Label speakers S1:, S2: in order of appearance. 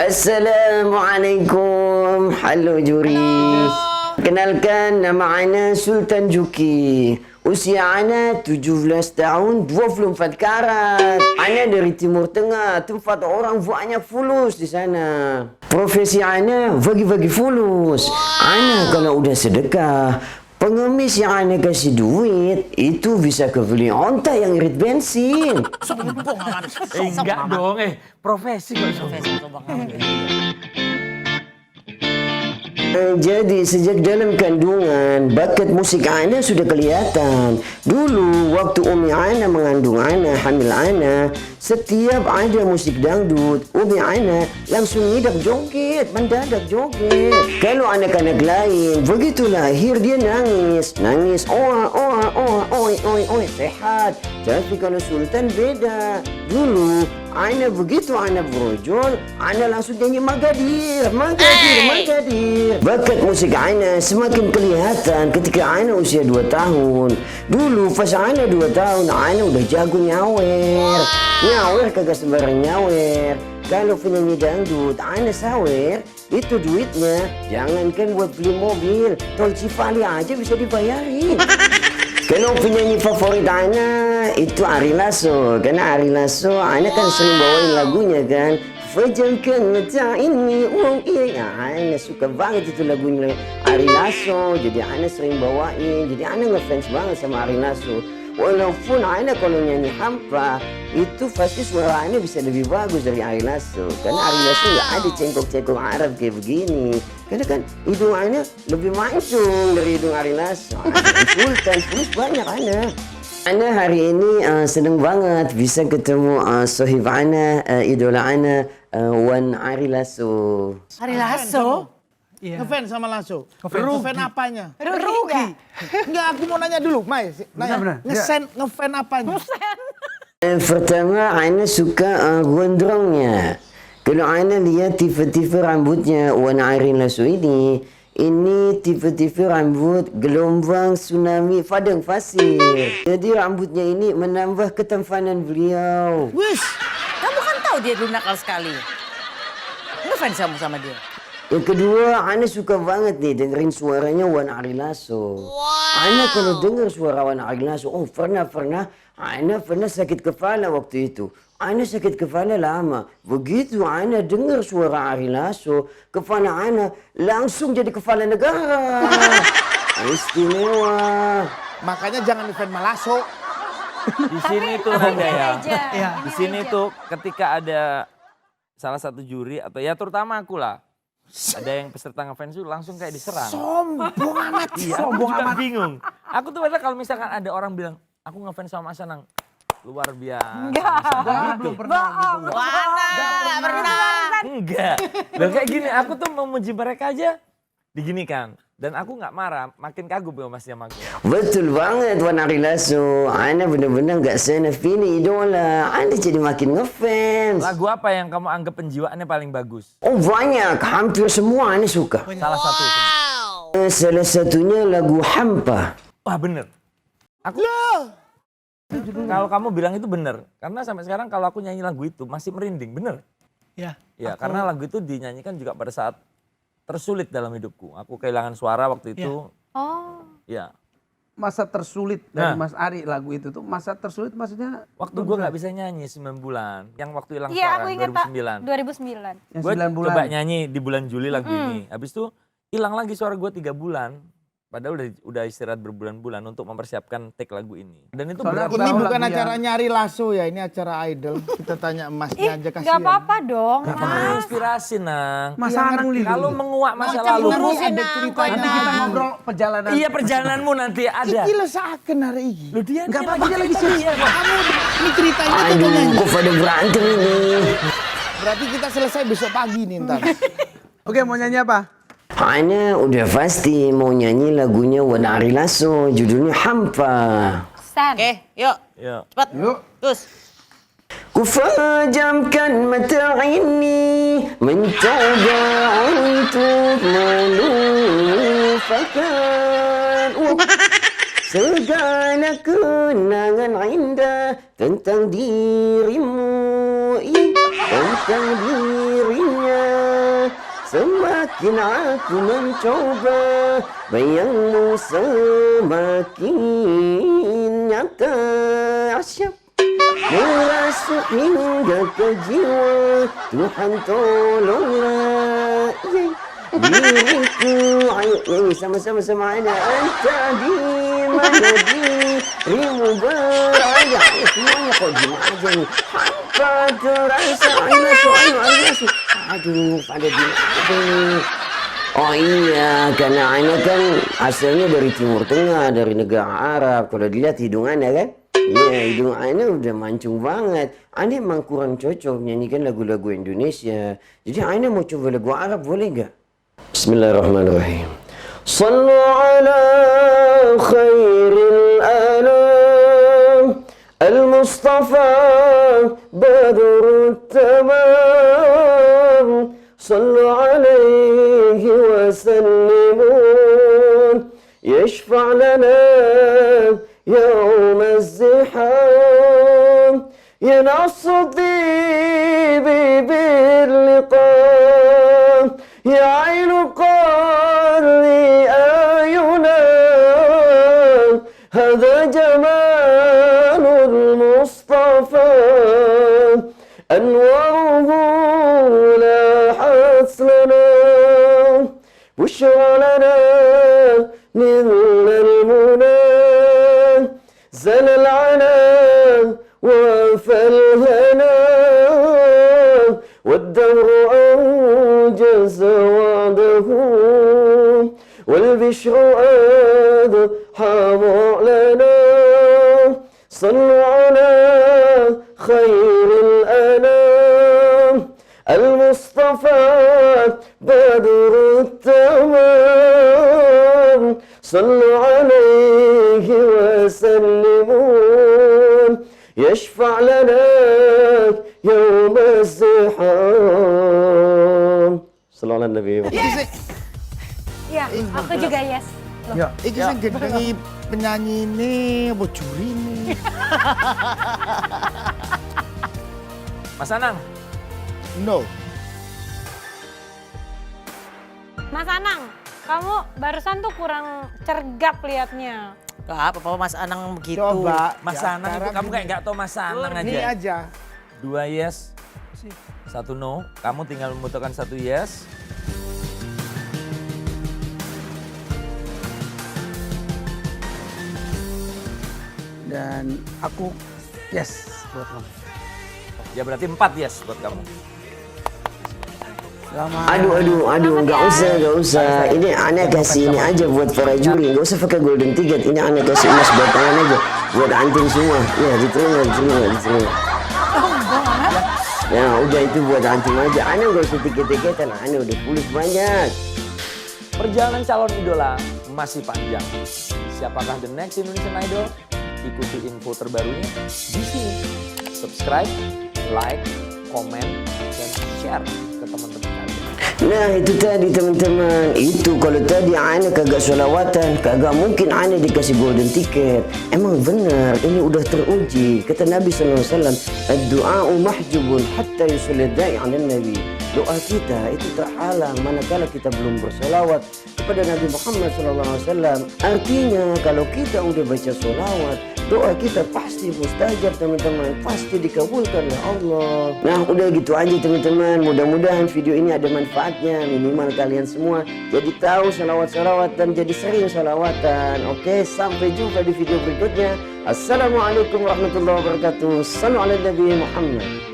S1: Assalamualaikum. Halo Juris. Kenalkan, nama ana Sultan Juki. Usia ana 17 tahun, 24 karat. Ana dari Timur Tengah, tempat orang banyak fulus di sana. Profesi ana bagi-bagi fulus. Ana kalau udah sedekah, pengemis yang ana kasih duit, itu bisa kebeli onta yang irit bensin.
S2: Enggak dong, profesi kok.
S1: Jadi sejak dalam kandungan, bakat musik ana sudah kelihatan. Dulu waktu Umi ana mengandung ana, hamil ana, setiap ada musik dangdut, Umi ana langsung ngidak joget, mendadak joget. Kalau anak-anak lain, begitu lahir dia nangis, oi, sehat. Tapi kalau Sultan beda. Dulu ana begitu ana brojol, ana langsung nyanyi Magadir. Bakat musik ana semakin kelihatan ketika ana usia 2 tahun. Dulu pas ana 2 tahun, ana udah jago nyawer. Nyawer kagak sembarang nyawer. Kalau penyanyi dangdut, ana sawer, itu duitnya jangankan buat beli mobil, tol Cipali aja bisa dibayarin. Kalau penyanyi favorit ana itu Ari Lasso, karena Ari Lasso ana kan sering bawain lagunya kan. Fajrkan mata ini, iya, ana suka banget itu lagunya Ari Lasso, jadi ana sering bawain, jadi ana ngefans banget sama Ari Lasso. Walaupun ana kalau nyanyi hampa, itu pasti suara ana bisa lebih bagus dari Ari Lasso, karena Ari Lasso nggak ada cengkok-cengkok Arab kayak begini. Karena kan hidung ana lebih mancung dari hidung Ari Lasso. Sultan terus banyak ana. Ana hari ini seneng banget bisa ketemu sohib ana, idola ana, Wan Ari Lasso.
S3: Ari Lasso?
S4: Iya. Ngefans sama Lasso.
S3: Ngefans
S4: apanya?
S3: Rugi.
S4: Enggak, aku mau nanya dulu, Mai. Nanya. Ngefans apanya?
S1: Pertama, ana suka gondrongnya. Kalau ana lihat tipe-tipe rambutnya Wan Ari Lasso ini tipe-tipe rambut gelombang tsunami padang pasir. Jadi rambutnya ini menambah ketampanan beliau.
S4: Wis.
S3: Kamu kan tahu dia dulu nakal sekali. Ngefans kamu sama dia?
S1: Yang kedua, ana suka banget nih dengerin suaranya Wan Ari Lasso. Ana kalau denger suara Wan Ari Lasso, pernah ana sakit kepala waktu itu. Ana sakit kepala lama. Begitu ana dengar suara Ari Lasso, kepala ana langsung jadi kepala negara. Istimewa.
S4: Makanya jangan ngefans sama Lasso.
S2: Di sini tuh Nanda ya.
S3: Iya.
S2: Di sini tuh ketika ada salah satu juri atau ya terutama aku lah. Ada yang peserta ngefans tuh langsung kayak diserang.
S4: Sombong amat.
S2: Iya, aku juga bingung. Aku tuh padahal kalau misalkan ada orang bilang, aku ngefans sama Mas Anang. Luar biasa.
S3: Enggak.
S2: Gitu.
S3: Mana? Enggak pernah.
S2: Enggak. Loh kayak gini, aku tuh memuji mereka aja diginikan. Dan aku nggak marah, makin kagum ya Mas sama aku.
S1: Betul banget Wan Ari Lasso. Ana benar-benar nggak senaf ini idola. Ana jadi makin ngefans.
S2: Lagu apa yang kamu anggap penjiwaannya paling bagus?
S1: Oh banyak, hampir semua ana suka.
S2: Salah satu.
S1: Salah satunya lagu Hampa.
S2: Wah bener. Aku kalau kamu bilang itu bener. Karena sampai sekarang kalau aku nyanyi lagu itu masih merinding, bener.
S4: Ya.
S2: Ya karena lagu itu dinyanyikan juga pada saat tersulit dalam hidupku. Aku kehilangan suara waktu itu.
S3: Oh.
S2: Ya.
S5: Masa tersulit dari
S2: Nah.
S5: Mas Ari lagu itu tuh, masa tersulit maksudnya?
S2: Waktu gue nggak bisa nyanyi 9 bulan. Yang waktu hilang
S6: Iya,
S2: suara
S6: aku ingat Pak.
S2: 2009.
S6: 2009.
S5: Yang
S2: Gue
S5: 9 bulan.
S2: coba nyanyi di bulan Juli lagu ini. Habis itu hilang lagi suara gue 3 bulan. Padahal udah istirahat berbulan-bulan untuk mempersiapkan take lagu ini. Dan itu
S5: Soalnya
S2: berat
S5: aku
S4: Ini
S5: tahu
S2: banget.
S4: bukan
S5: lagu
S4: acara nyari Lasso ya, ini acara idol. Kita tanya emasnya aja kasihan.
S6: Gak apa-apa dong.
S2: Karena inspirasi Nang.
S5: Mas Anang Lili.
S2: Kalau menguak masa
S4: Kan
S2: lalu.
S4: ngurusin
S6: Ngurusin
S4: ada
S6: aku,
S4: ceritanya.
S5: Nanti kita ngobrol perjalanan.
S2: Iya perjalananmu nanti ada.
S4: Iki lesaken hari ini.
S2: Lu dia
S5: Nggak apa-apa, dia lagi
S2: cerita.
S4: Kamu ini ceritanya tuh
S1: Aduh,
S4: nyanyi.
S1: kok pada berantem ini.
S4: Berarti kita selesai besok pagi nih ntar.
S5: Oke, mau nyanyi apa?
S1: Ana udah pasti mau nyanyi lagunya Wan Ari Lasso, judulnya Hampa.
S6: Stan.
S3: Oke, yuk.
S2: Ya.
S3: Cepat.
S5: Yuk.
S3: Terus.
S1: Kufajamkan mata ini mencoba untuk melupakan segala kenangan indah tentang dirimu, tentang dirinya. Makin aku mencoba, bayangmu semakin nyata. Asyap merasuk hingga ke jiwa, Tuhan tolonglah diriku. Ayo nyanyi sama-sama ada anta di mana dirimu berada. Semuanya kok diem aja nih. Hampa terasa aina soalnya. Aduh, pada diem aja nih. Oh iya, karena Aina kan asalnya dari Timur Tengah, dari negara Arab. Kalau dilihat hidungannya kan, iya hidung Aina udah mancung banget. Aina emang kurang cocok nyanyikan lagu-lagu Indonesia. Jadi Aina mau coba lagu Arab boleh nggak? Bismillahirrahmanirrahim. Sallu ala khairil anam, al-Mustafa badrut tamam. Sallu alaihi wa sallimun, yashfa' lana yawm az-ziham, yanassu tibi bil liqa, ya aynu qarri ayuna, hadha jamalul Mustafa, anwaruhu لنا بشرى لنا من المنى زل العنا وفى الهنا والدهر أنجز وعده والبشر أضحى معلنا صلوا على خير الأنام المصطفى بدر التمام صلوا عليه وسلمون يشفع لنا يوم الزحام صلوا على النبي.
S6: Iya, aku juga yes.
S5: Ya.
S4: Iki sing gede penyanyi ini, bocuri ini.
S2: Mas Anang,
S4: No.
S6: Mas Anang, kamu barusan tuh kurang cergap liatnya.
S3: Gak apa-apa Mas Anang begitu.
S4: Coba.
S2: Mas
S4: ya,
S2: Anang itu
S4: sekarang
S2: kamu
S4: gini.
S2: kayak nggak tahu Mas Anang
S4: Ini
S2: aja.
S4: aja.
S2: 2 yes, 1 no. Kamu tinggal membutuhkan 1 yes.
S5: Dan aku yes buat kamu.
S2: Ya berarti 4 yes buat kamu.
S5: Selamat.
S1: Aduh, nggak usah. Ini Ana kasih ini aja buat para juri, nggak usah pakai golden ticket. Ini Ana kasih emas batangan aja buat anting semua. Ya, diterima. Ya, udah itu buat anting aja. Ana nggak usah tiket-tiketan, Ana udah pulus banyak.
S2: Perjalanan calon idola masih panjang. Siapakah the next Indonesian Idol? Ikuti info terbarunya di sini. Subscribe, like, komen, dan share ke teman-teman kalian.
S1: Nah itu tadi teman-teman, itu kalau tadi Ana kagak sholawatan, kagak mungkin Ana dikasih golden ticket. Emang benar, ini udah teruji. Kata Nabi SAW, ad-du'a'u mahjubun hatta yusalli da'i 'alan nabi. Doa kita itu terhalang manakala kita belum bersolawat kepada Nabi Muhammad SAW. Artinya kalau kita udah baca solawat, doa kita pasti mustajab teman-teman, pasti dikabulkan oleh Allah. Nah udah gitu aja teman-teman, mudah-mudahan video ini ada manfaatnya, minimal kalian semua jadi tahu salawat-salawat dan jadi sering salawatan. Oke, sampai jumpa di video berikutnya. Assalamualaikum warahmatullahi wabarakatuh. Sallu ala Nabi Muhammad.